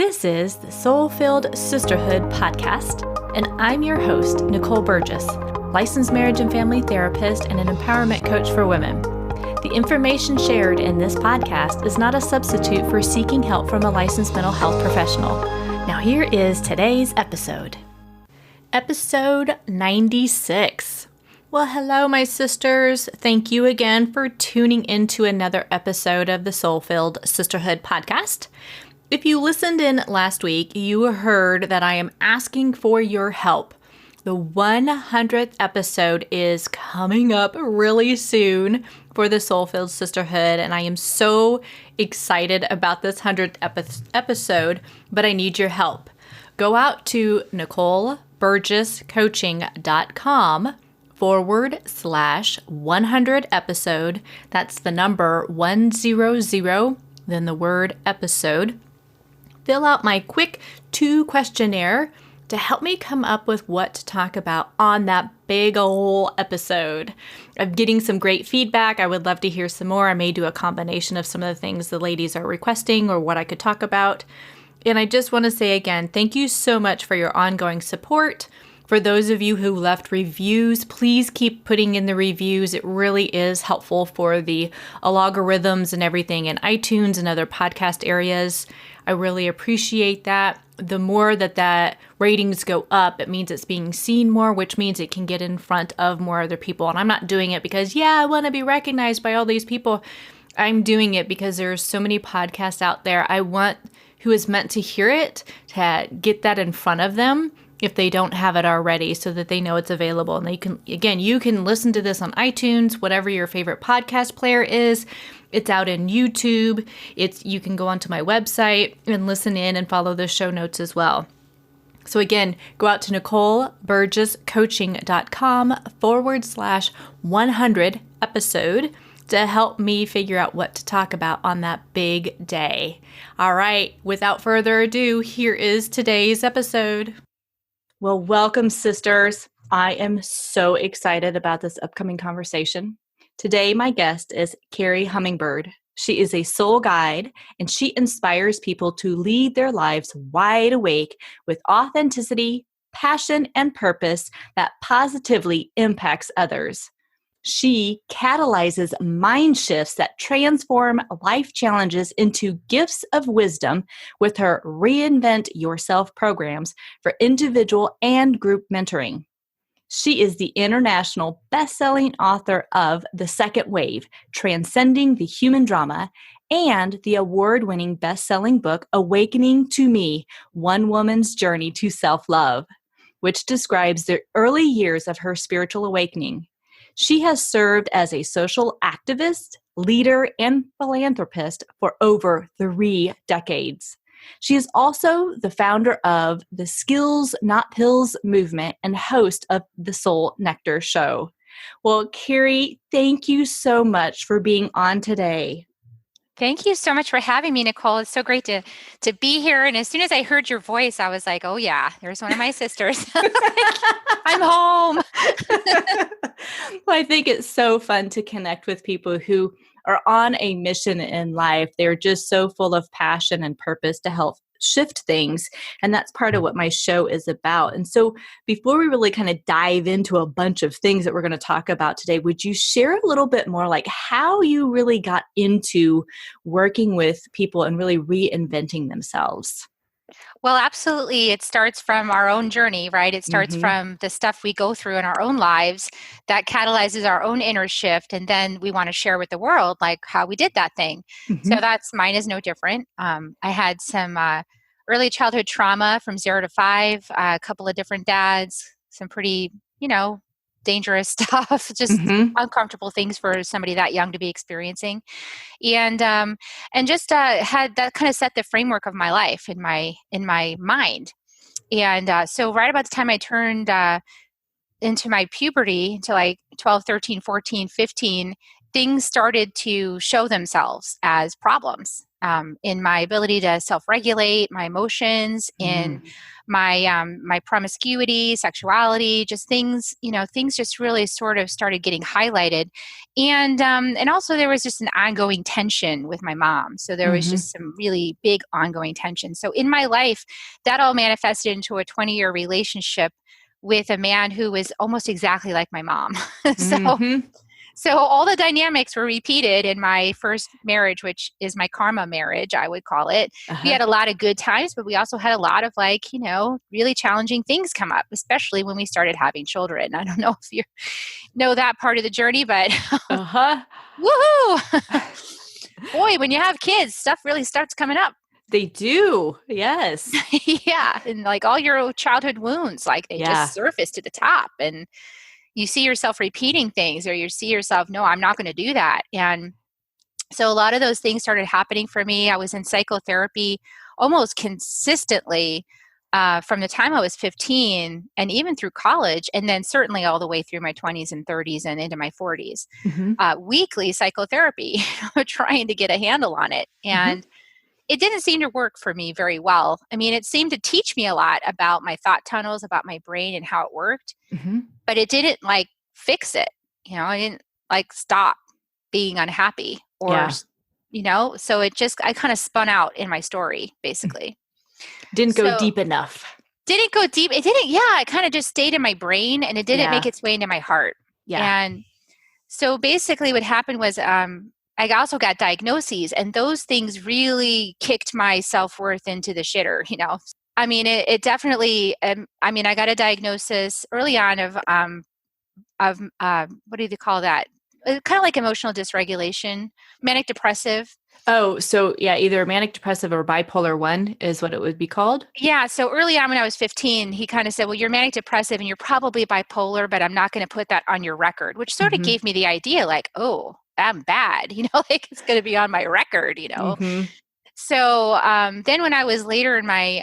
This is the Soul-Filled Sisterhood podcast, and I'm your host, Nicole Burgess, licensed marriage and family therapist and an empowerment coach for women. The information shared in this podcast is not a substitute for seeking help from a licensed mental health professional. Now here is today's episode. Episode 96. Well, hello, my sisters. Thank you again for tuning into another episode of the Soul-Filled Sisterhood podcast. If you listened in last week, you heard that I am asking for your help. The 100th episode is coming up really soon for the Soul-Filled Sisterhood, and I am so excited about this 100th episode, but I need your help. Go out to NicoleBurgessCoaching.com/100 episode. That's the number 100, then the word episode. Fill out my quick 2 questionnaire to help me come up with what to talk about on that big ol' episode. I'm getting some great feedback. I would love to hear some more. I may do a combination of some of the things the ladies are requesting or what I could talk about. And I just want to say again, thank you so much for your ongoing support. For those of you who left reviews, please keep putting in the reviews. It really is helpful for the algorithms and everything in iTunes and other podcast areas. I really appreciate that. The more that ratings go up, it means it's being seen more, which means it can get in front of more other people. And I'm not doing it because, I want to be recognized by all these people. I'm doing it because there's so many podcasts out there. I want who is meant to hear it to get that in front of them if they don't have it already, so that they know it's available. And you can listen to this on iTunes, whatever your favorite podcast player is. It's out in YouTube. You can go onto my website and listen in and follow the show notes as well. So again, go out to NicoleBurgessCoaching.com/100 episode to help me figure out what to talk about on that big day. All right, without further ado, here is today's episode. Well, welcome, sisters. I am so excited about this upcoming conversation. Today, my guest is Carrie Hummingbird. She is a soul guide, and she inspires people to lead their lives wide awake with authenticity, passion, and purpose that positively impacts others. She catalyzes mind shifts that transform life challenges into gifts of wisdom with her Reinvent Yourself programs for individual and group mentoring. She is the international best-selling author of The Second Wave, Transcending the Human Drama, and the award-winning best-selling book, Awakening to Me, One Woman's Journey to Self-Love, which describes the early years of her spiritual awakening. She has served as a social activist, leader, and philanthropist for over 3 decades. She is also the founder of the Skills Not Pills movement and host of the Soul Nectar Show. Well, Kerrie, thank you so much for being on today. Thank you so much for having me, Nicole. It's so great to be here. And as soon as I heard your voice, I was like, oh yeah, there's one of my sisters. I'm home. Well, I think it's so fun to connect with people who are on a mission in life. They're just so full of passion and purpose to help shift things. And that's part of what my show is about. And so before we really kind of dive into a bunch of things that we're going to talk about today, would you share a little bit more like how you really got into working with people and really reinventing themselves? Well, absolutely. It starts from our own journey, right? It starts from the stuff we go through in our own lives that catalyzes our own inner shift. And then we want to share with the world, like how we did that thing. So mine is no different. I had some early childhood trauma from 0 to 5, a couple of different dads, some pretty, dangerous stuff, just uncomfortable things for somebody that young to be experiencing. And just had that kind of set the framework of my life in my mind. And so right about the time I turned into my puberty, until like 12, 13, 14, 15, things started to show themselves as problems. in my ability to self-regulate my emotions, in my promiscuity, sexuality, just things, things just really sort of started getting highlighted. And also there was just an ongoing tension with my mom. So there was just some really big ongoing tension. So in my life, that all manifested into a 20-year relationship with a man who was almost exactly like my mom. So all the dynamics were repeated in my first marriage, which is my karma marriage, I would call it. We had a lot of good times, but we also had a lot of really challenging things come up, especially when we started having children. I don't know if you know that part of the journey, but woohoo! Boy, when you have kids, stuff really starts coming up. They do. Yes. Yeah. And like all your childhood wounds, like they just surface to the top, and you see yourself repeating things, or you see yourself, no, I'm not going to do that. And so a lot of those things started happening for me. I was in psychotherapy almost consistently from the time I was 15 and even through college, and then certainly all the way through my 20s and 30s and into my 40s. Weekly psychotherapy, trying to get a handle on it. And it didn't seem to work for me very well. I mean, it seemed to teach me a lot about my thought tunnels, about my brain and how it worked, but it didn't fix it. I didn't stop being unhappy or, so I kind of spun out in my story, basically. Didn't go deep enough. Didn't go deep. It didn't. Yeah. It kind of just stayed in my brain, and it didn't make its way into my heart. Yeah. And so basically what happened was, I also got diagnoses, and those things really kicked my self-worth into the shitter, I mean, it definitely, I got a diagnosis early on of what do they call that? Kind of like emotional dysregulation, manic depressive. Oh, so yeah, either manic depressive or bipolar 1 is what it would be called. Yeah. So early on when I was 15, he kind of said, well, you're manic depressive and you're probably bipolar, but I'm not going to put that on your record, which sort of gave me the idea oh, I'm bad, it's going to be on my record, So then when I was later in my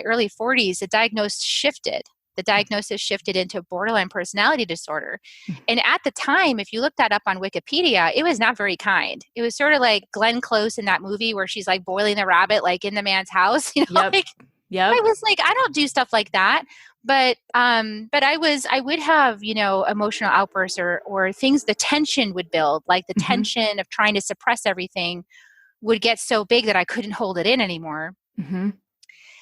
early 40s, the diagnosis shifted. The diagnosis shifted into borderline personality disorder. And at the time, if you look that up on Wikipedia, it was not very kind. It was sort of like Glenn Close in that movie where she's boiling the rabbit in the man's house. Yep. I was I don't do stuff like that. But I would have, emotional outbursts or things, the tension would build, the tension of trying to suppress everything would get so big that I couldn't hold it in anymore.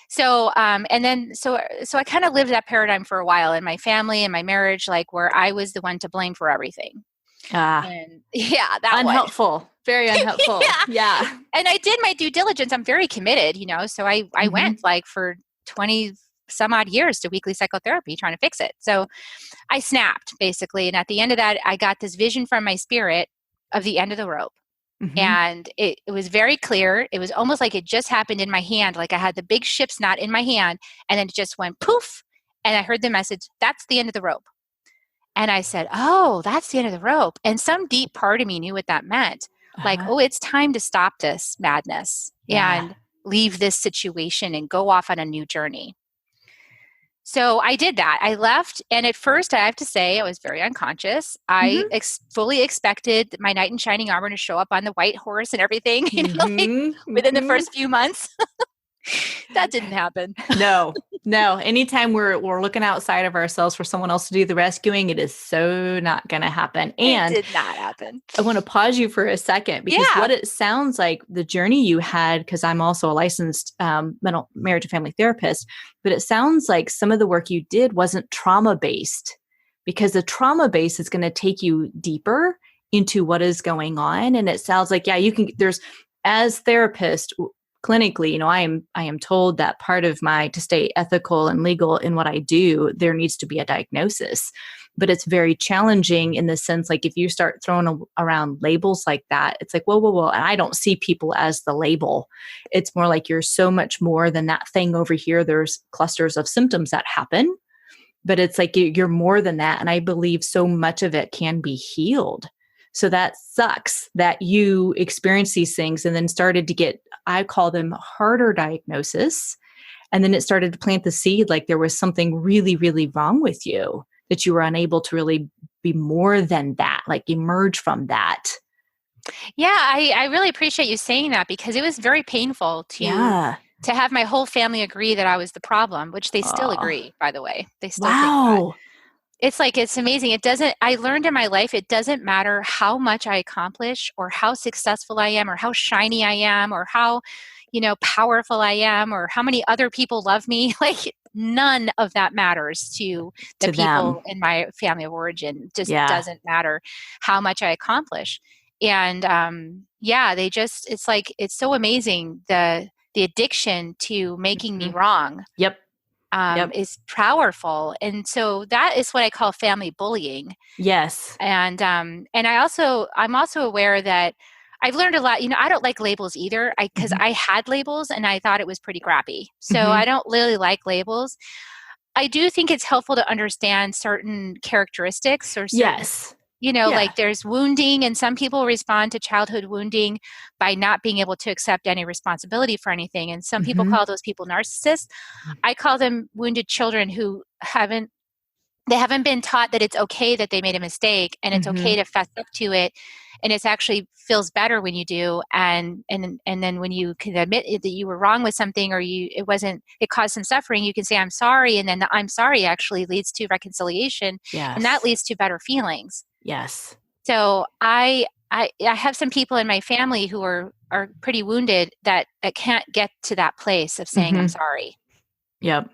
So, so I kind of lived that paradigm for a while in my family and my marriage, where I was the one to blame for everything. And that unhelpful, one. Very unhelpful. Yeah. And I did my due diligence. I'm very committed, so I went for 20 some odd years to weekly psychotherapy trying to fix it. So I snapped basically. And at the end of that, I got this vision from my spirit of the end of the rope. And it was very clear. It was almost like it just happened in my hand. I had the big ship's knot in my hand, and then it just went poof. And I heard the message, that's the end of the rope. And I said, oh, that's the end of the rope. And some deep part of me knew what that meant. Oh, it's time to stop this madness and leave this situation and go off on a new journey. So I did that. I left. And at first, I have to say, I was very unconscious. I fully expected my knight in shining armor to show up on the white horse and everything, within the first few months. That didn't happen. No. Anytime we're looking outside of ourselves for someone else to do the rescuing, it is so not going to happen. And it did not happen. I want to pause you for a second because what it sounds like the journey you had, because I'm also a licensed mental marriage and family therapist, but it sounds like some of the work you did wasn't trauma-based, because the trauma-based is going to take you deeper into what is going on. And it sounds like, as therapist, clinically, I am told that part of to stay ethical and legal in what I do, there needs to be a diagnosis. But it's very challenging in the sense, if you start throwing around labels like that, it's whoa. And I don't see people as the label. It's more like you're so much more than that thing over here. There's clusters of symptoms that happen, but it's you're more than that. And I believe so much of it can be healed. So that sucks that you experienced these things and then started to get, I call them harder diagnosis. And then it started to plant the seed, there was something really, really wrong with you, that you were unable to really be more than that, emerge from that. Yeah, I really appreciate you saying that because it was very painful Yeah. to have my whole family agree that I was the problem, which they still Oh, agree, by the way. They still think that. wow. It's like it's amazing. I learned in my life it doesn't matter how much I accomplish or how successful I am or how shiny I am or how, powerful I am or how many other people love me. Like none of that matters to the To them. people in my family of origin. It just Yeah. doesn't matter how much I accomplish. And yeah, it's like it's so amazing the addiction to making me Mhm. wrong Yep. Yep. is powerful, and so that is what I call family bullying. Yes. And I'm also aware that I've learned a lot. I don't like labels either. Because Mhm. I had labels and I thought it was pretty crappy. So I Mhm. don't really like labels. I do think it's helpful to understand certain characteristics or certain, Yes. Yeah. like there's wounding, and some people respond to childhood wounding by not being able to accept any responsibility for anything. And some people Mhm. call those people narcissists. I call them wounded children who haven't been taught that it's okay that they made a mistake and it's okay Mhm. to fess up to it, and it's actually feels better when you do, and then when you can admit that you were wrong with something, or it caused some suffering, you can say I'm sorry, and then the I'm sorry actually leads to reconciliation, and that Yes. leads to better feelings. Yes. So I have some people in my family who are pretty wounded that can't get to that place of saying I'm Mhm. sorry. Yep.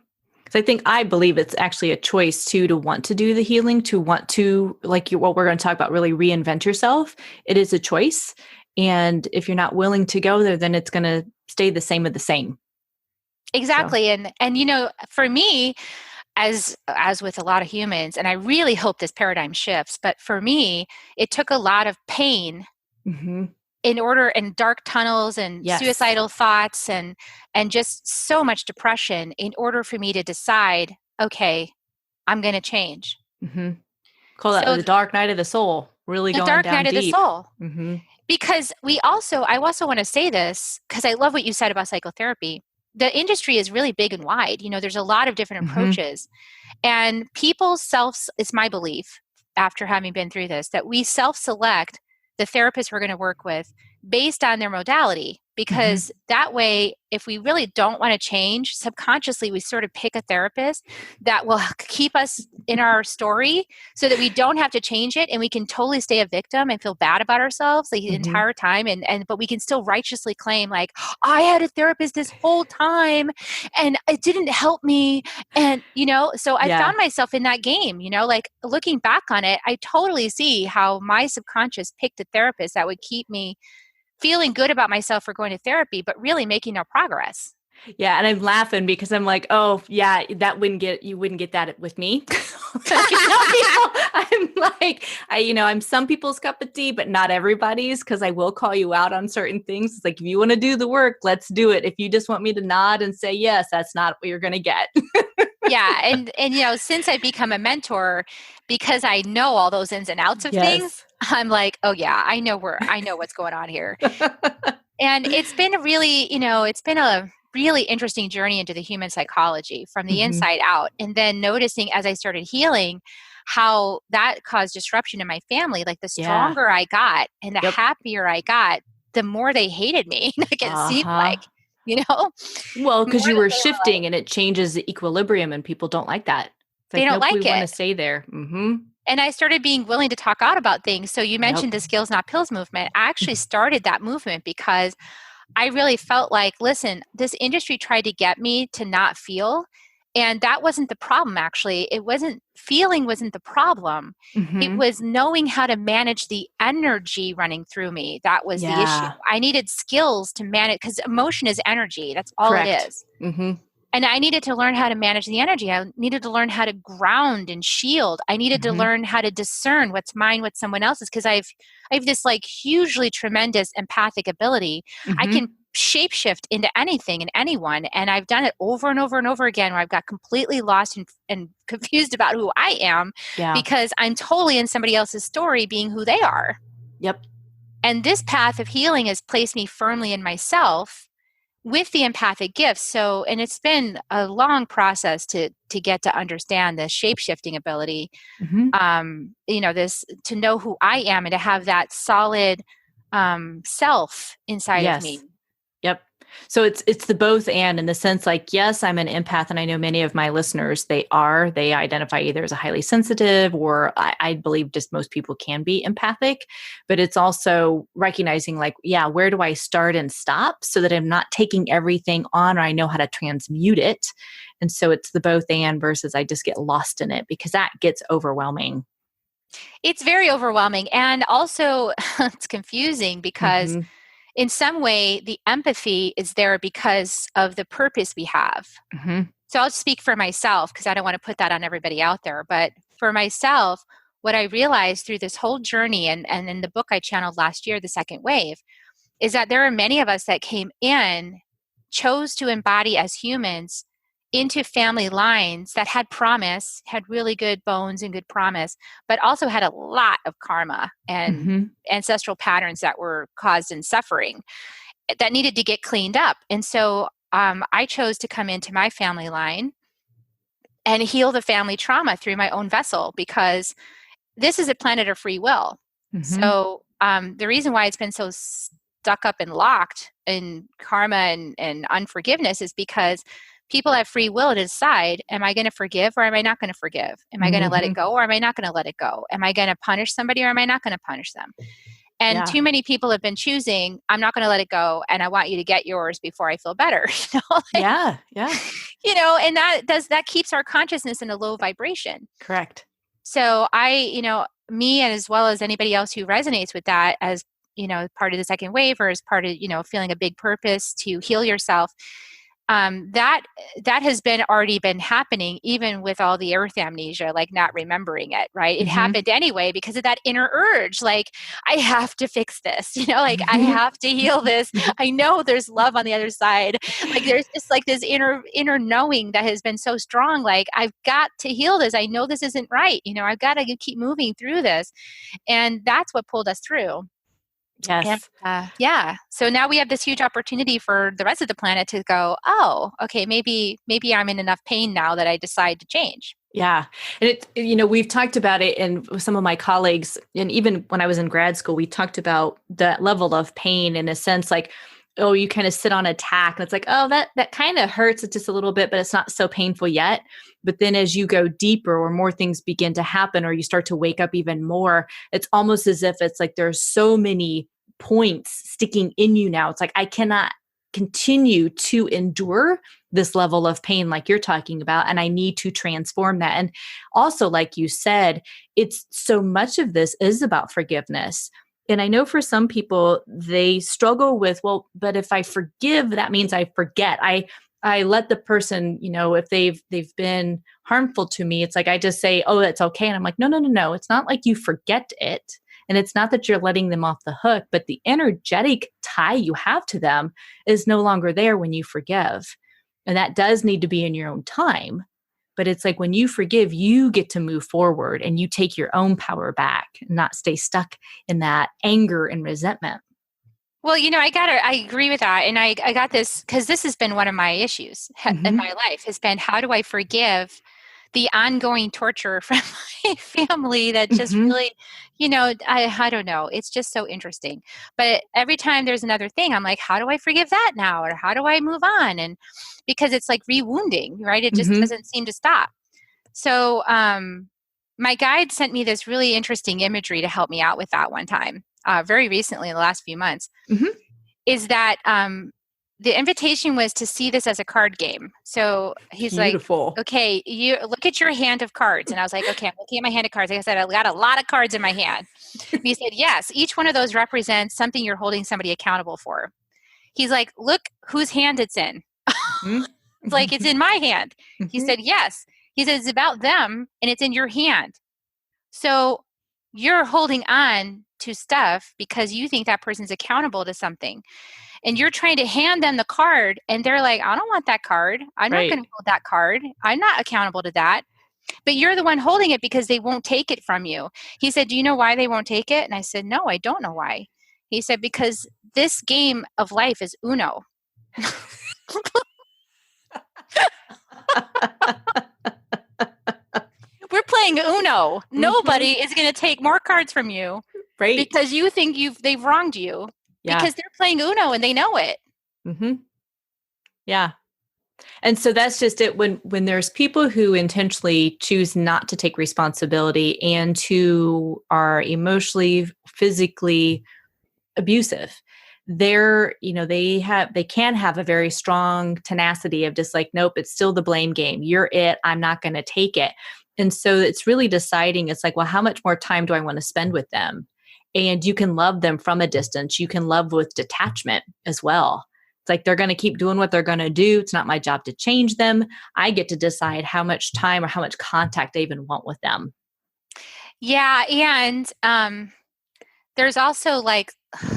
'Cause I believe it's actually a choice too to want to do the healing, to want to, like what we're going to talk about, really reinvent yourself. It is a choice. And if you're not willing to go there, then it's going to stay the same of the same. So, Exactly. And for me, as with a lot of humans, and I really hope this paradigm shifts, but for me it took a lot of pain mhm. and dark tunnels and Yes. suicidal thoughts and just so much depression in order for me to decide, okay, I'm going to change. Mhm. Call that So the dark night of the soul, really the going dark down night of the deep. soul, Mhm. because I also want to say this because I love what you said about psychotherapy. The industry is really big and wide. There's a lot of different Mhm. approaches. And it's my belief after having been through this, that we self select the therapist we're going to work with based on their modality. Mhm. Because that way, if we really don't want to change, subconsciously we sort of pick a therapist that will keep us in our story so that we don't have to change it, and we can totally stay a victim and feel bad about ourselves the Mhm. entire time, and but we can still righteously claim, like, I had a therapist this whole time and it didn't help me. And, so I Yeah. found myself in that game, like looking back on it, I totally see how my subconscious picked a therapist that would keep me feeling good about myself for going to therapy, but really making no progress. Yeah, and I'm laughing because I'm like, "Oh, yeah, you wouldn't get that with me." I can tell you. I'm like, I'm some people's cup of tea, but not everybody's, because I will call you out on certain things. It's like, if you want to do the work, let's do it. If you just want me to nod and say yes, that's not what you're going to get. Yeah, and since I've become a mentor, because I know all those ins and outs of things, Yes. I'm like, oh yeah, I know what's going on here. And it's been a really interesting journey into the human psychology from the Mhm. inside out. And then noticing as I started healing how that caused disruption in my family. Like the Yeah. stronger I got and the Yep. happier I got, the more they hated me. Like it seemed Uh-huh. like, you know, Well, more because you that were they were like, shifting and it changes the equilibrium, and people don't like that. It's they like, don't nope, we like want to it. stay there. Mhm. And I started being willing to talk out about things. So you Yep. mentioned the Skills Not Pills movement. I actually started that movement because I really felt like, listen, this industry tried to get me to not feel. And that wasn't the problem, actually. Feeling wasn't the problem. It Mhm. was knowing how to manage the energy running through me. That was the issue. Yeah. I needed skills to manage, because emotion is energy. That's all it Correct. is. Mhm. And I needed to learn how to manage the energy. I needed to learn how to ground and shield. I needed to Mhm. learn how to discern what's mine, what's someone else's, because I have this like hugely tremendous empathic ability. I can Mhm. shapeshift into anything and anyone, and I've done it over and over and over again, where I've got completely lost and confused about who I am Yeah. because I'm totally in somebody else's story being who they are. Yep. And this path of healing has placed me firmly in myself with the empathic gifts. So, and it's been a long process to get to understand the shape shifting ability. Mhm. This to know who I am and to have that solid self inside of me. Yes. Yep. So it's the both and in the sense like, yes, I'm an empath. And I know many of my listeners, they identify either as a highly sensitive or I believe just most people can be empathic, but it's also recognizing like, yeah, where do I start and stop so that I'm not taking everything on or I know how to transmute it. And so it's the both and versus I just get lost in it because that gets overwhelming. It's very overwhelming. And also it's confusing because Mm-hmm. in some way, the empathy is there because of the purpose we have. Mm-hmm. So I'll speak for myself because I don't want to put that on everybody out there. But for myself, what I realized through this whole journey and in the book I channeled last year, The Second Wave, is that there are many of us that came in, chose to embody as humans into family lines that had promise, had really good bones and good promise, but also had a lot of karma and Mm-hmm. ancestral patterns that were caused in suffering that needed to get cleaned up. And so I chose to come into my family line and heal the family trauma through my own vessel because this is a planet of free will. Mm-hmm. So the reason why it's been so stuck up and locked in karma and unforgiveness is because people have free will to decide, am I going to forgive or am I not going to forgive? Am I going to let it Mm-hmm. go or am I not going to let it go? Am I going to punish somebody or am I not going to punish them? And Yeah. too many people have been choosing, I'm not going to let it go and I want you to get yours before I feel better. Like, Yeah. Yeah. and that keeps our consciousness in a low vibration. Correct. So me and as well as anybody else who resonates with that as, part of the second wave or as part of, feeling a big purpose to heal yourself, that has already been happening even with all the earth amnesia, like not remembering it, right? It Mm-hmm. happened anyway because of that inner urge, like I have to fix this, like I Mm-hmm. have to heal this. I know there's love on the other side. Like there's just like this inner knowing that has been so strong, like I've got to heal this. I know this isn't right. I've got to keep moving through this. And that's what pulled us through. And Yes. so now we have this huge opportunity for the rest of the planet to go, oh, okay, maybe I'm in enough pain now that I decide to change. Yeah. And we've talked about it and with some of my colleagues, and even when I was in grad school, we talked about that level of pain in a sense like, oh, you kind of sit on a tack and it's like, oh, that kind of hurts it just a little bit, but it's not so painful yet. But then as you go deeper or more things begin to happen or you start to wake up even more, it's almost as if it's like there's so many points sticking in you now. It's like, I cannot continue to endure this level of pain like you're talking about, and I need to transform that. And also, like you said, it's so much of this is about forgiveness. And I know for some people, they struggle with, well, but if I forgive, that means I forget. I let the person, if they've been harmful to me, it's like I just say, oh, that's okay. And I'm like, no. It's not like you forget it. And it's not that you're letting them off the hook, but the energetic tie you have to them is no longer there when you forgive. And that does need to be in your own time. But it's like when you forgive, you get to move forward and you take your own power back, not stay stuck in that anger and resentment. Well, I agree with that. And I got this because this has been one of my issues in my life has been, how do I forgive the ongoing torture from my family that just Mm-hmm. really, I don't know. It's just so interesting. But every time there's another thing, I'm like, how do I forgive that now? Or how do I move on? And because it's like rewounding, right? It just Mm-hmm. doesn't seem to stop. So my guide sent me this really interesting imagery to help me out with that one time, very recently in the last few months, Mm-hmm. is that the invitation was to see this as a card game. So he's like, Beautiful. okay, you look at your hand of cards. And I was like, okay, I'm looking at my hand of cards. Like I said, I've got a lot of cards in my hand. And he said, yes, each one of those represents something you're holding somebody accountable for. He's like, look whose hand it's in. Mm-hmm. It's like, it's in my hand. He Mm-hmm. said, yes. He said, it's about them and it's in your hand. So you're holding on to stuff because you think that person's accountable to something. And you're trying to hand them the card and they're like, I don't want that card. I'm not going Right. to hold that card. I'm not accountable to that. But you're the one holding it because they won't take it from you. He said, do you know why they won't take it? And I said, no, I don't know why. He said, because this game of life is Uno. We're playing Uno. Mm-hmm. Nobody is going to take more cards from you Right. because you think they've wronged you. Yeah. because they're playing Uno and they know it. Mm-hmm. Yeah. And so that's just it. When there's people who intentionally choose not to take responsibility and who are emotionally, physically abusive, they can have a very strong tenacity of just like, nope, it's still the blame game. You're it. I'm not going to take it. And so it's really deciding, it's like, well, how much more time do I want to spend with them? And you can love them from a distance. You can love with detachment as well. It's like they're going to keep doing what they're going to do. It's not my job to change them. I get to decide how much time or how much contact I even want with them. Yeah. And there's also like,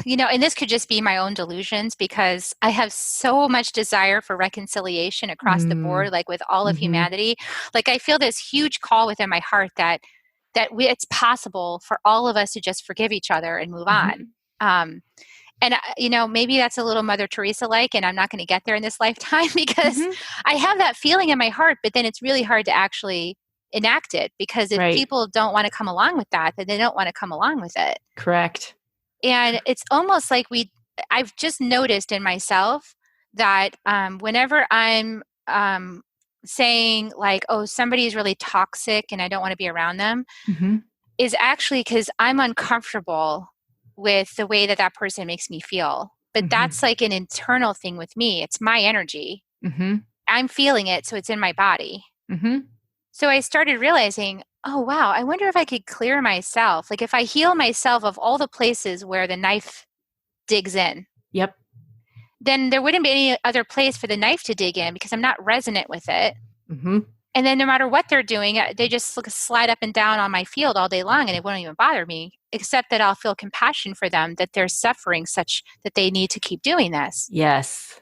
and this could just be my own delusions because I have so much desire for reconciliation across the board, like with all of Mm-hmm. humanity. Like I feel this huge call within my heart that it's possible for all of us to just forgive each other and move Mm-hmm. on. And maybe that's a little Mother Teresa like, and I'm not going to get there in this lifetime because Mm-hmm. I have that feeling in my heart, but then it's really hard to actually enact it because if Right. people don't want to come along with that, then they don't want to come along with it. Correct. And it's almost like I've just noticed in myself that whenever I'm saying like, oh, somebody is really toxic and I don't want to be around them, Mm-hmm. is actually because I'm uncomfortable with the way that that person makes me feel. But Mm-hmm. that's like an internal thing with me. It's my energy. Mm-hmm. I'm feeling it, so it's in my body. Mm-hmm. So I started realizing, oh, wow, I wonder if I could clear myself. Like if I heal myself of all the places where the knife digs in, Yep. then there wouldn't be any other place for the knife to dig in because I'm not resonant with it. Mm-hmm. And then no matter what they're doing, they just slide up and down on my field all day long and it won't even bother me, except that I'll feel compassion for them that they're suffering such that they need to keep doing this. Yes.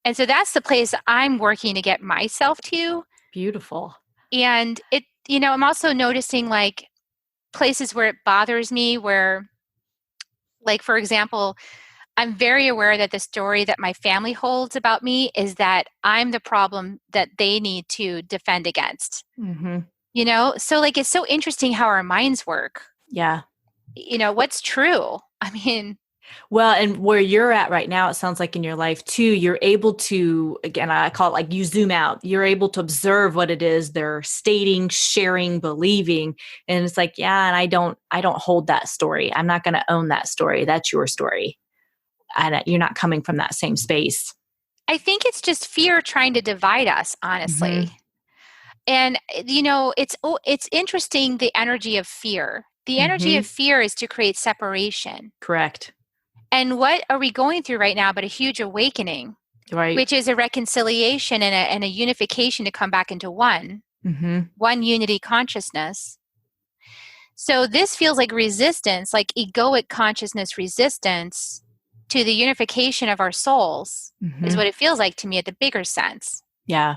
And so that's the place I'm working to get myself to. Beautiful. And I'm also noticing like places where it bothers me where, like, for example, I'm very aware that the story that my family holds about me is that I'm the problem that they need to defend against. Mm-hmm. So like it's so interesting how our minds work. Yeah. What's true? I mean, Well, and where you're at right now, it sounds like in your life too, you're able to, again, I call it like you zoom out. You're able to observe what it is they're stating, sharing, believing. And it's like, yeah, and I don't hold that story. I'm not going to own that story. That's your story. And you're not coming from that same space. I think it's just fear trying to divide us, honestly. Mm-hmm. And it's interesting, the energy of fear. The energy Mm-hmm. of fear is to create separation. Correct. And what are we going through right now but a huge awakening, Right. which is a reconciliation and a unification to come back into one Mm-hmm. unity consciousness. So this feels like resistance, like egoic consciousness resistance to the unification of our souls Mm-hmm. is what it feels like to me at the bigger sense. Yeah.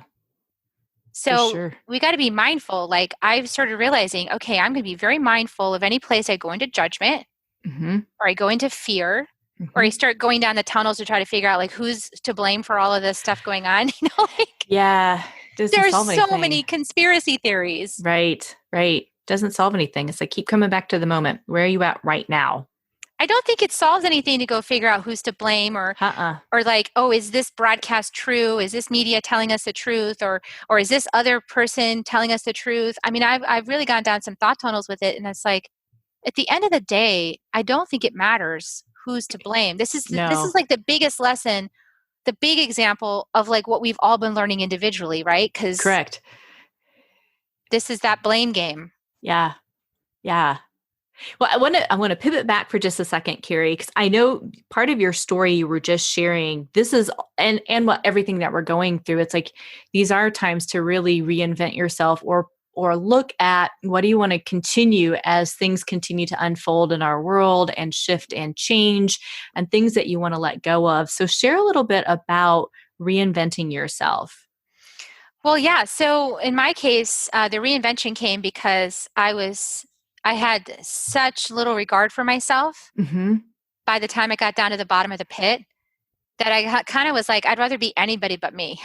So sure. we got to be mindful. Like I've started realizing, okay, I'm going to be very mindful of any place I go into judgment Mm-hmm. or I go into fear Mm-hmm. or I start going down the tunnels to try to figure out like who's to blame for all of this stuff going on. Like Yeah. Doesn't there's solve so anything. many conspiracy theories. Right. Right. Doesn't solve anything. It's like keep coming back to the moment. Where are you at right now? I don't think it solves anything to go figure out who's to blame Uh-uh. or like, oh, is this broadcast true? Is this media telling us the truth? Or is this other person telling us the truth? I mean, I've really gone down some thought tunnels with it. And it's like, at the end of the day, I don't think it matters who's to blame. This is No. like the biggest lesson, the big example of like what we've all been learning individually, right? Because Correct. this is that blame game. Yeah. Yeah. Well, I want to pivot back for just a second, Kerrie, because I know part of your story you were just sharing. This is and what everything that we're going through. It's like these are times to really reinvent yourself or look at what do you want to continue as things continue to unfold in our world and shift and change and things that you want to let go of. So share a little bit about reinventing yourself. Well, yeah. So in my case, the reinvention came because I had such little regard for myself Mm-hmm. by the time I got down to the bottom of the pit. that I kind of was like, I'd rather be anybody but me.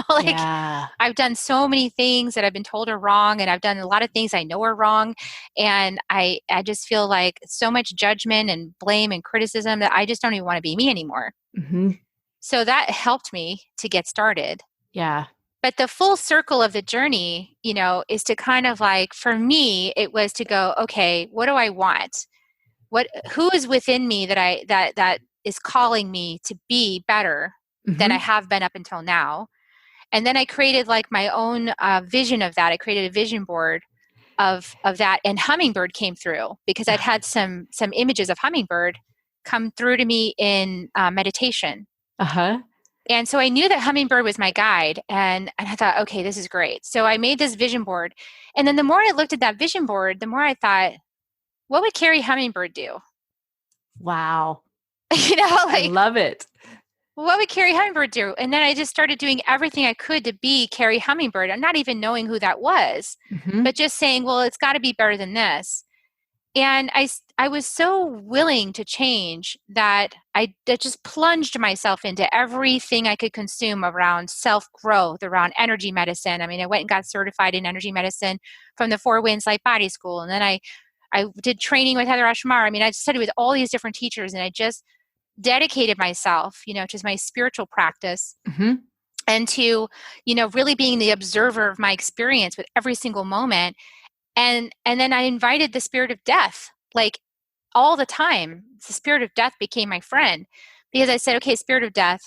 Like Yeah. I've done so many things that I've been told are wrong, and I've done a lot of things I know are wrong. And I just feel like so much judgment and blame and criticism that I just don't even want to be me anymore. Hmm. So that helped me to get started. Yeah. But the full circle of the journey, is to kind of like, for me, it was to go, okay, what do I want? Who is within me that is calling me to be better than I Hmm. have been up until now? And then I created like my own vision of that. I created a vision board of that, and Hummingbird came through because I'd had some images of Hummingbird come through to me in meditation. Uh-huh. And so I knew that Hummingbird was my guide, and I thought, okay, this is great. So I made this vision board. And then the more I looked at that vision board, the more I thought, what would Carrie Hummingbird do? Wow. I Like, love it. what would Carrie Hummingbird do? And then I just started doing everything I could to be Carrie Hummingbird. I'm not even knowing who that was, Hmm. but just saying, well, it's got to be better than this. And I was so willing to change that I just plunged myself into everything I could consume around self growth, around energy medicine. I mean, I went and got certified in energy medicine from the Four Winds Light Body School. And then I did training with Heather Ashmar. I mean, I studied with all these different teachers, and I just dedicated myself, to my spiritual practice, Hmm. and to, really being the observer of my experience with every single moment. And then I invited the spirit of death, like all the time. The spirit of death became my friend because I said, okay, spirit of death,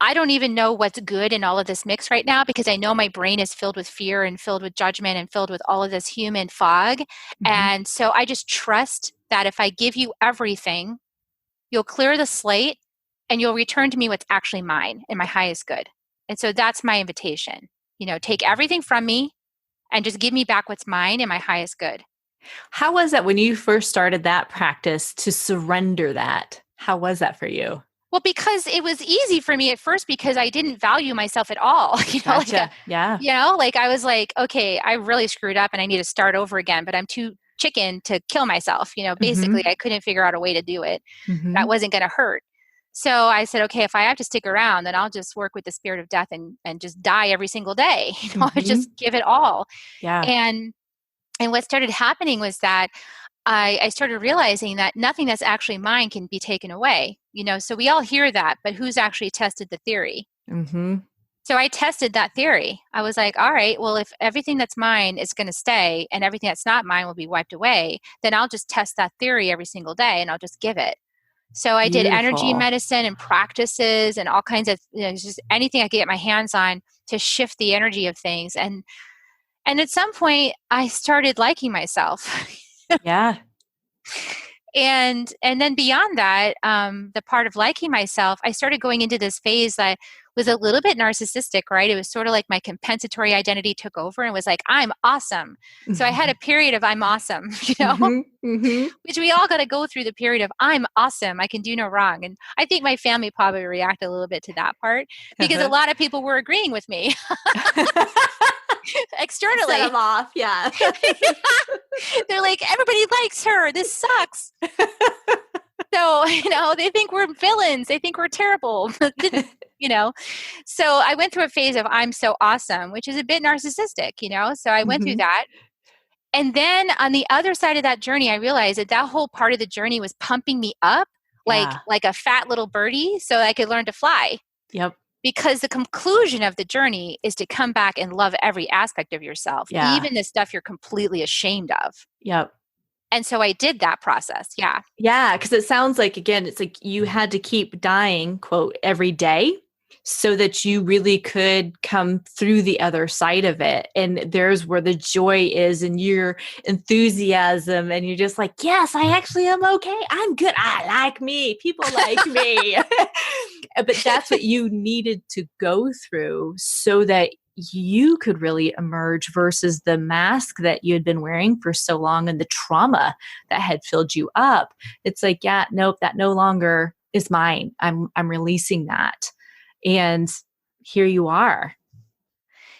I don't even know what's good in all of this mix right now because I know my brain is filled with fear and filled with judgment and filled with all of this human fog. Hmm. And so I just trust that if I give you everything, you'll clear the slate and you'll return to me what's actually mine and my highest good. And so that's my invitation. Take everything from me and just give me back what's mine and my highest good. How was that when you first started that practice to surrender that? How was that for you? Well, because it was easy for me at first because I didn't value myself at all. Gotcha. Yeah. Like I was like, okay, I really screwed up and I need to start over again, but I'm too chicken to kill myself. Basically, Hmm. I couldn't figure out a way to do it that Hmm. wasn't going to hurt. So I said, okay, if I have to stick around, then I'll just work with the spirit of death and just die every single day. Hmm. Just give it all. Yeah. And and what started happening was that I started realizing that nothing that's actually mine can be taken away. So we all hear that, but who's actually tested the theory? Hmm. So I tested that theory. I was like, all right, well, if everything that's mine is going to stay and everything that's not mine will be wiped away, then I'll just test that theory every single day and I'll just give it. So I did energy Beautiful. medicine and practices and all kinds of, just anything I could get my hands on to shift the energy of things. And at some point I started liking myself. Yeah. And then beyond that, the part of liking myself, I started going into this phase that was a little bit narcissistic, right? It was sort of like my compensatory identity took over and was like, I'm awesome. So I had a period of I'm awesome, Hmm. Hmm. which we all got to go through the period of I'm awesome. I can do no wrong. And I think my family probably reacted a little bit to that part because a Uh-huh. lot of people were agreeing with me Set externally. them off. Yeah. They're like, everybody likes her. This sucks. So, they think we're villains. They think we're terrible. you know. So I went through a phase of I'm so awesome, which is a bit narcissistic. So I went through Hmm. that. And then on the other side of that journey, I realized that whole part of the journey was pumping me up Yeah. like a fat little birdie so I could learn to fly. Yep. Because the conclusion of the journey is to come back and love every aspect of yourself, Yeah. even the stuff you're completely ashamed of. Yep. And so I did that process. Yeah. Yeah, because it sounds like, again, it's like you had to keep dying, quote, every day so that you really could come through the other side of it. And there's where the joy is and your enthusiasm. And you're just like, yes, I actually am okay. I'm good. I like me. People like me. But that's what you needed to go through so that you could really emerge versus the mask that you had been wearing for so long and the trauma that had filled you up. It's like, yeah, nope, that no longer is mine. I'm releasing that. And here you are.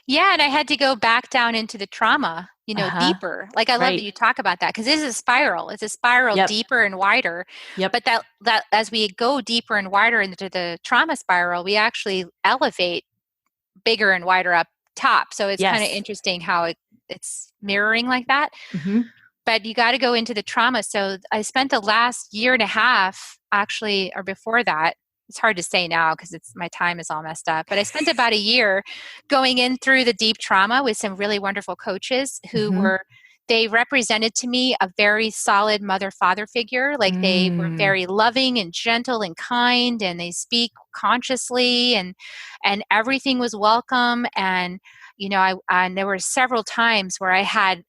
Yeah, and I had to go back down into the trauma, Uh-huh. deeper. Like, I love that Right. you talk about that, because it is a spiral. It's a spiral Yep. deeper and wider. Yep. But that as we go deeper and wider into the trauma spiral, we actually elevate bigger and wider up top. So it's kind of Yes. interesting how it's mirroring like that. Mm-hmm. But you got to go into the trauma. So I spent the last year and a half, actually, or before that. It's hard to say now because my time is all messed up. But I spent about a year going in through the deep trauma with some really wonderful coaches who Mm-hmm. they represented to me a very solid mother father figure. Like, they were Mm. very loving and gentle and kind, and they speak consciously, and everything was welcome. And and there were several times where I had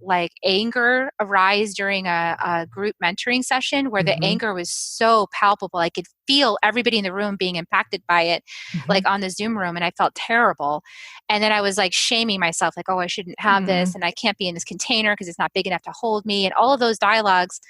like anger arise during a group mentoring session, where the Mm-hmm. anger was so palpable. I could feel everybody in the room being impacted by it, Mm-hmm. like on the Zoom room, and I felt terrible. And then I was like shaming myself, like, oh, I shouldn't have Mm. this, and I can't be in this container because it's not big enough to hold me, and all of those dialogues.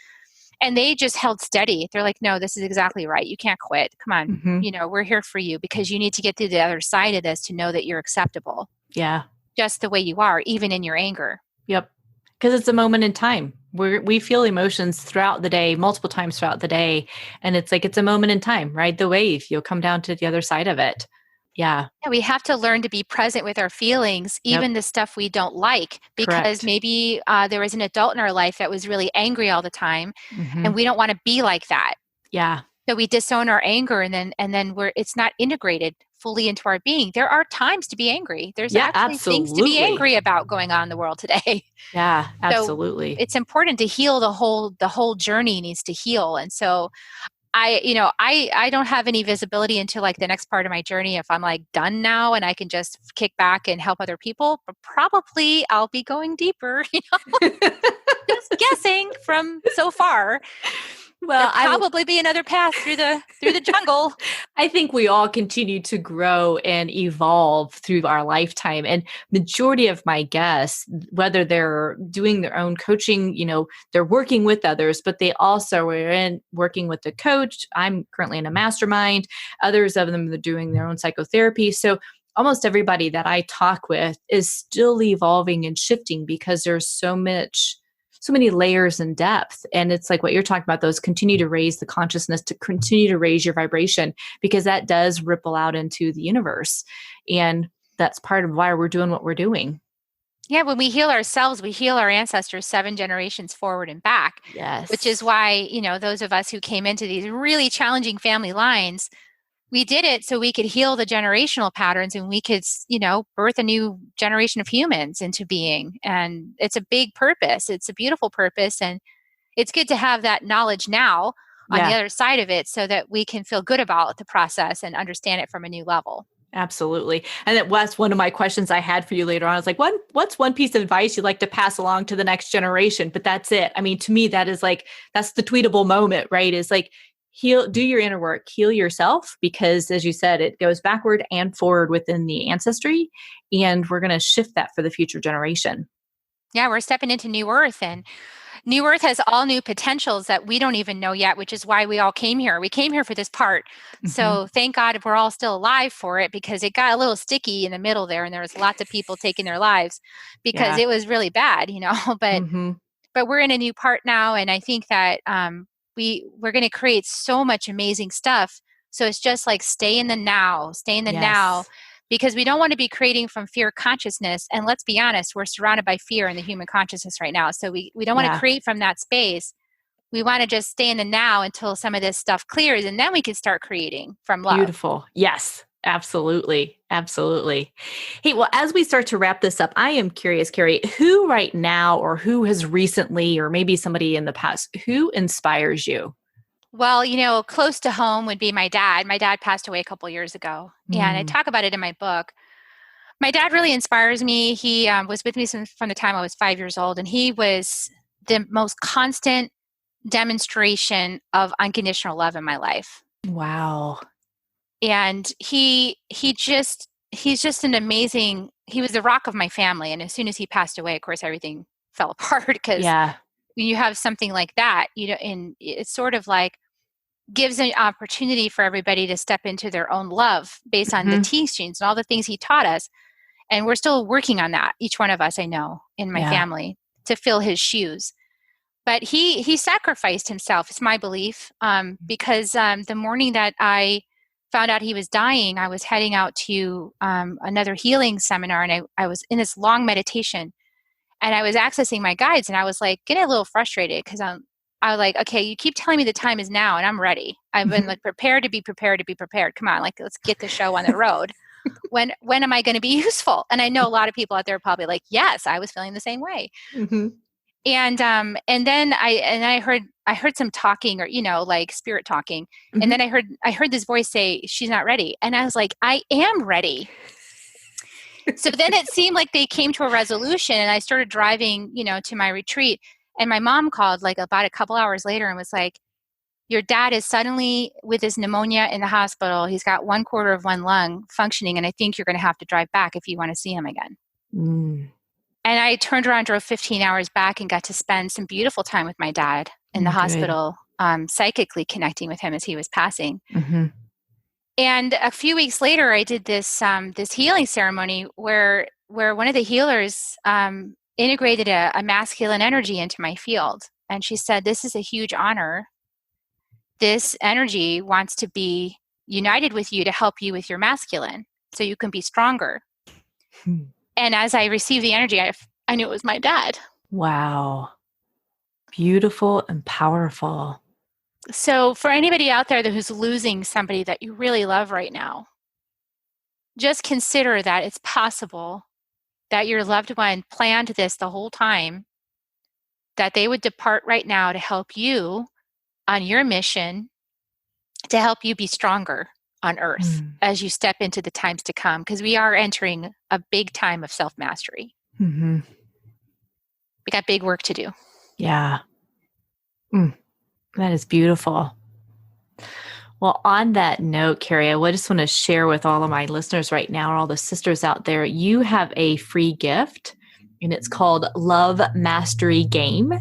And they just held steady. They're like, no, this is exactly right. You can't quit. Come on. Mm-hmm. We're here for you, because you need to get to the other side of this to know that you're acceptable Yeah. just the way you are, even in your anger. Yep. Because it's a moment in time. We feel emotions throughout the day, multiple times throughout the day. And it's like, it's a moment in time, ride the wave. You'll come down to the other side of it. Yeah. Yeah, we have to learn to be present with our feelings, Yep. even the stuff we don't like, because Correct. maybe there was an adult in our life that was really angry all the time, Mm-hmm. and we don't want to be like that. Yeah. So we disown our anger, and then it's not integrated fully into our being. There are times to be angry. There's Yeah, actually things to be absolutely. angry about going on in the world today. Yeah, So absolutely. it's important to heal. The whole journey needs to heal. And so I don't have any visibility into like the next part of my journey, if I'm like done now and I can just kick back and help other people. But probably I'll be going deeper, just guessing from so far. Well, There'll probably be another path through the jungle. I think we all continue to grow and evolve through our lifetime. And majority of my guests, whether they're doing their own coaching, they're working with others, but they also are in working with a coach. I'm currently in a mastermind. Others of them are doing their own psychotherapy. So almost everybody that I talk with is still evolving and shifting because there's so many layers and depth. And it's like what you're talking about, those continue to raise the consciousness, to continue to raise your vibration, because that does ripple out into the universe. And that's part of why we're doing what we're doing. Yeah, when we heal ourselves, we heal our ancestors 7 generations forward and back, which is Yes. why, those of us who came into these really challenging family lines, we did it so we could heal the generational patterns, and we could, birth a new generation of humans into being. And it's a big purpose. It's a beautiful purpose. And it's good to have that knowledge now on the Yeah, other side of it, so that we can feel good about the process and understand it from a new level. absolutely. And that was one of my questions I had for you later on. I was like, what's one piece of advice you'd like to pass along to the next generation? But that's it. I mean, to me, that is like, that's the tweetable moment, right? Is like, do your inner work, heal yourself, because as you said, it goes backward and forward within the ancestry. And we're going to shift that for the future generation. Yeah, we're stepping into new earth, and new earth has all new potentials that we don't even know yet, which is why we all came here. We came here for this part. Hmm. So thank God if we're all still alive for it, because it got a little sticky in the middle there, and there was lots of people taking their lives because Yeah. it was really bad, but Hmm. we're in a new part now, and I think that we're going to create so much amazing stuff. So it's just like stay in the now, Yes. because we don't want to be creating from fear consciousness. And let's be honest, we're surrounded by fear in the human consciousness right now. So we don't want to Yeah. create from that space. We want to just stay in the now until some of this stuff clears, and then we can start creating from love. Beautiful. Yes. Absolutely. Absolutely. Hey, well, as we start to wrap this up, I am curious, Kerrie, who right now, or who has recently, or maybe somebody in the past, who inspires you? Well, close to home would be my dad. My dad passed away a couple years ago, and I Mm. talk about it in my book. My dad really inspires me. He was with me from the time I was 5 years old, and he was the most constant demonstration of unconditional love in my life. Wow. And he's just an amazing. He was the rock of my family, and as soon as he passed away, of course, everything fell apart, because Yeah. when you have something like that, and it's sort of like gives an opportunity for everybody to step into their own love based on the Hmm. teachings and all the things he taught us. And we're still working on that. Each one of us, I know, in my family, to fill his shoes. But he sacrificed himself, it's my belief, because the morning that I found out he was dying, I was heading out to another healing seminar, and I was in this long meditation, and I was accessing my guides, and I was like getting a little frustrated because I was like, okay, you keep telling me the time is now, and I'm ready. I've been like prepared to be prepared. Come on, like let's get the show on the road. When am I going to be useful? And I know a lot of people out there are probably like, yes, I was feeling the same way. Mm-hmm. And then I heard some talking, or like spirit talking, and then I heard this voice say, she's not ready, and I was like, I am ready. So then it seemed like they came to a resolution, and I started driving to my retreat, and my mom called like about a couple hours later and was like, your dad is suddenly with his pneumonia in the hospital. He's got 1/4 of one lung functioning, and I think you're going to have to drive back if you want to see him again. And I turned around, drove 15 hours back, and got to spend some beautiful time with my dad in the hospital, psychically connecting with him as he was passing. And a few weeks later, I did this healing ceremony where one of the healers integrated a masculine energy into my field. And she said, this is a huge honor. This energy wants to be united with you to help you with your masculine so you can be stronger. And as I received the energy, I knew it was my dad. Wow. Beautiful and powerful. So for anybody out there who's losing somebody that you really love right now, just consider that it's possible that your loved one planned this the whole time, that they would depart right now to help you on your mission, to help you be stronger on earth as you step into the times to come, because we are entering a big time of self-mastery. We got big work to do. Yeah. That is beautiful. Well, on that note, Kerrie, I just want to share with all of my listeners right now, all the sisters out there, you have a free gift, and it's called Love Mastery Game.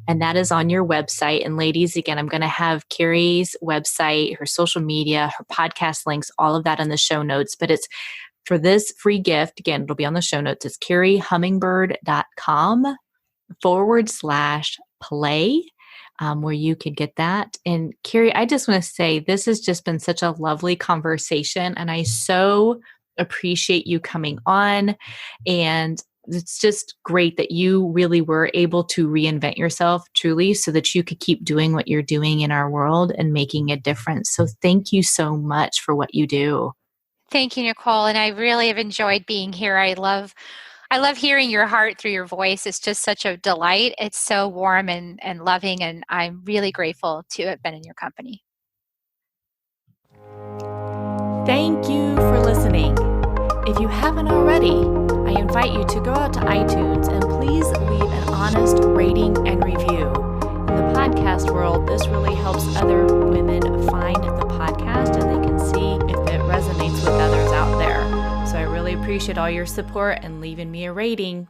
And that is on your website. And ladies, again, I'm going to have Kerrie's website, her social media, her podcast links, all of that in the show notes. But it's for this free gift. Again, it'll be on the show notes. It's carriehummingbird.com/play, where you could get that. And Kerrie, I just want to say this has just been such a lovely conversation. And I so appreciate you coming on. And it's just great that you really were able to reinvent yourself truly so that you could keep doing what you're doing in our world and making a difference. So thank you so much for what you do. Thank you, Nicole. And I really have enjoyed being here. I love hearing your heart through your voice. It's just such a delight. It's so warm and loving. And I'm really grateful to have been in your company. Thank you for listening. If you haven't already, I invite you to go out to iTunes and please leave an honest rating and review. In the podcast world, this really helps other women find the podcast, and they can see if it resonates with others out there. So I really appreciate all your support and leaving me a rating.